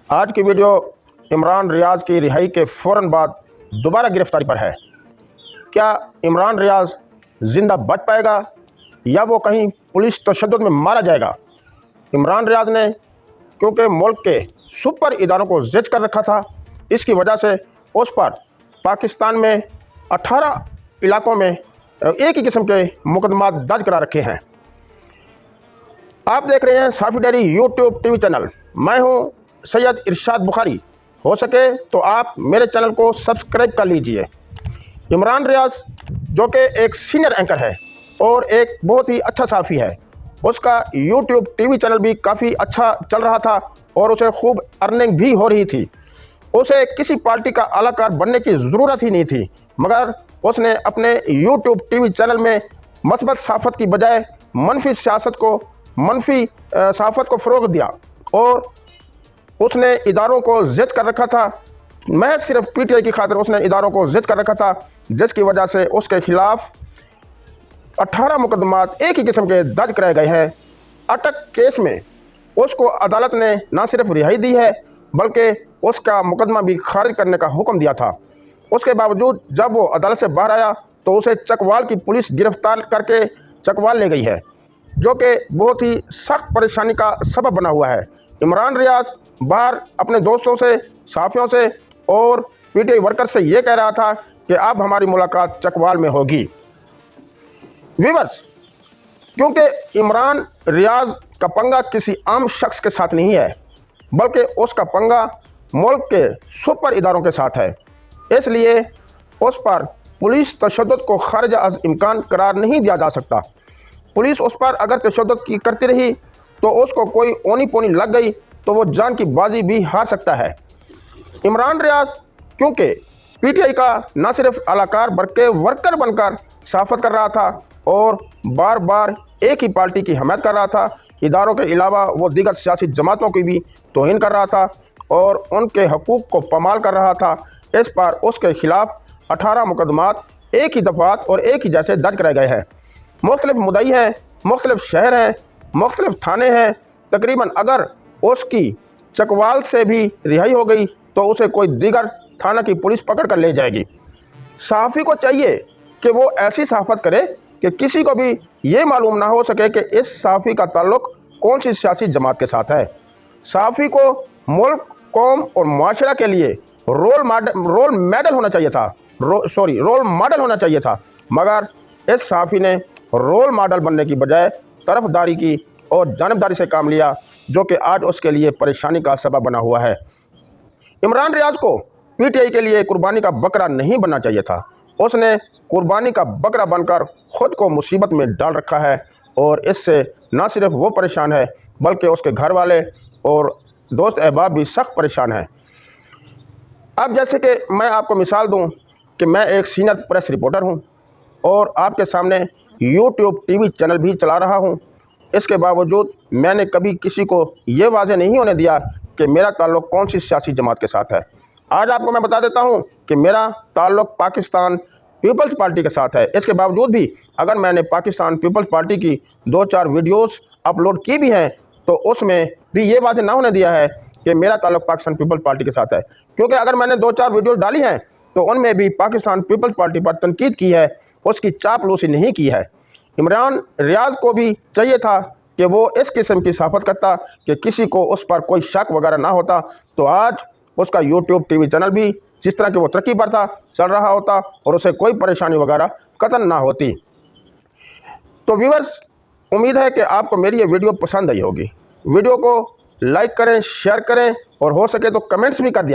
आज की वीडियो इमरान रियाज की रिहाई के फ़ौरन बाद दोबारा गिरफ्तारी पर है। क्या इमरान रियाज ज़िंदा बच पाएगा या वो कहीं पुलिस तशद्दुद में मारा जाएगा? इमरान रियाज ने क्योंकि मुल्क के सुपर इदारों को ज़िद कर रखा था, इसकी वजह से उस पर पाकिस्तान में 18 इलाकों में एक ही किस्म के मुकदमा दर्ज करा रखे हैं। आप देख रहे हैं साफ़ी डेयरी यूट्यूब टीवी चैनल। मैं हूं सैयद इरशाद बुखारी। हो सके तो आप मेरे चैनल को सब्सक्राइब कर लीजिए। इमरान रियाज जो कि एक सीनियर एंकर है और एक बहुत ही अच्छा साफ़ी है, उसका यूट्यूब टीवी चैनल भी काफ़ी अच्छा चल रहा था और उसे खूब अर्निंग भी हो रही थी। उसे किसी पार्टी का आलाकार बनने की ज़रूरत ही नहीं थी, मगर उसने अपने यूट्यूब टीवी चैनल में मस्बत सहाफ़त की बजाय मनफी सियासत को मनफी सहाफ़त को फ़रोग़ दिया और उसने इदारों को ज़िद कर रखा था। मैं सिर्फ पीटीआई की खातिर उसने इदारों को ज़िद कर रखा था, जिसकी वजह से उसके ख़िलाफ़ 18 मुकदमात एक ही किस्म के दर्ज कराए गए हैं। अटक केस में उसको अदालत ने न सिर्फ रिहाई दी है बल्कि उसका मुकदमा भी खारिज करने का हुक्म दिया था। उसके बावजूद जब वो अदालत से बाहर आया तो उसे चकवाल की पुलिस गिरफ्तार करके चकवाल ले गई है, जो कि बहुत ही सख्त परेशानी का सबब बना हुआ है। इमरान रियाज बाहर अपने दोस्तों से, साथियों से और पीटीआई वर्कर से ये कह रहा था कि अब हमारी मुलाकात चकवाल में होगी। व्यूअर्स, क्योंकि इमरान रियाज का पंगा किसी आम शख्स के साथ नहीं है बल्कि उसका पंगा मुल्क के सुपर इदारों के साथ है, इसलिए उस पर पुलिस तशद्दुद को खारिज अज़ इम्कान करार नहीं दिया जा सकता। पुलिस उस पर अगर तशद्दुद की करती रही तो उसको कोई ओनी पोनी लग गई तो वो जान की बाजी भी हार सकता है। इमरान रियाज क्योंकि पीटीआई का न सिर्फ अलाकार बल्कि वर्कर बनकर सहाफ़त कर रहा था और बार बार एक ही पार्टी की हमायत कर रहा था, इदारों के अलावा वो दीगर सियासी जमातों की भी तौहीन कर रहा था और उनके हकूक़ को पामाल कर रहा था। इस पर उसके ख़िलाफ़ 18 मुकदमात एक ही दफ़ात और एक ही जैसे दर्ज कराए गए हैं। मुख्तलिफ मुद्दई हैं, मुख्तलिफ शहर हैं, मुख्तलिफ थाने हैं। तकरीबन अगर उसकी चकवाल से भी रिहाई हो गई तो उसे कोई दीगर थाना की पुलिस पकड़ कर ले जाएगी। सहाफ़ी को चाहिए कि वो ऐसी सहाफ़त करे कि किसी को भी ये मालूम ना हो सके कि इस सहाफ़ी का ताल्लुक़ कौन सी सियासी जमात के साथ है। सहाफ़ी को मुल्क, कौम और माशरा के लिए रोल मॉडल होना चाहिए था, मगर इस सहाफ़ी ने रोल मॉडल बनने की बजाय तरफदारी की और जानिबदारी से काम लिया, जो कि आज उसके लिए परेशानी का सबब बना हुआ है। इमरान रियाज को पीटीआई के लिए कुर्बानी का बकरा नहीं बनना चाहिए था। उसने कुर्बानी का बकरा बनकर ख़ुद को मुसीबत में डाल रखा है और इससे न सिर्फ वो परेशान है बल्कि उसके घर वाले और दोस्त अहबाब भी सख्त परेशान हैं। अब जैसे कि मैं आपको मिसाल दूं कि मैं एक सीनियर प्रेस रिपोर्टर हूं और आपके सामने यूट्यूब टीवी चैनल भी चला रहा हूं। इसके बावजूद मैंने कभी किसी को ये वाज़ेह नहीं होने दिया कि मेरा ताल्लुक़ कौन सी सियासी जमात के साथ है। आज आपको मैं बता देता हूं कि मेरा ताल्लुक़ पाकिस्तान पीपल्स पार्टी के साथ है। इसके बावजूद भी अगर मैंने पाकिस्तान पीपल्स पार्टी की 2-4 वीडियोस अपलोड की भी हैं तो उसमें भी ये वाज़ेह ना होने दिया है कि मेरा ताल्लुक़ पाकिस्तान पीपल्स पार्टी के साथ है, क्योंकि अगर मैंने 2-4 वीडियोस डाली हैं तो उनमें भी पाकिस्तान पीपल्स पार्टी पर तनकीद की है, उसकी चापलूसी नहीं की है। इमरान रियाज को भी चाहिए था कि वो इस किस्म की सहाफ़त करता कि किसी को उस पर कोई शक वगैरह ना होता, तो आज उसका यूट्यूब टीवी चैनल भी जिस तरह की वो तरक्की पर था चल रहा होता और उसे कोई परेशानी वगैरह कतन ना होती। तो व्यूअर्स, उम्मीद है कि आपको मेरी ये वीडियो पसंद आई होगी। वीडियो को लाइक करें, शेयर करें और हो सके तो कमेंट्स भी कर दिया करें।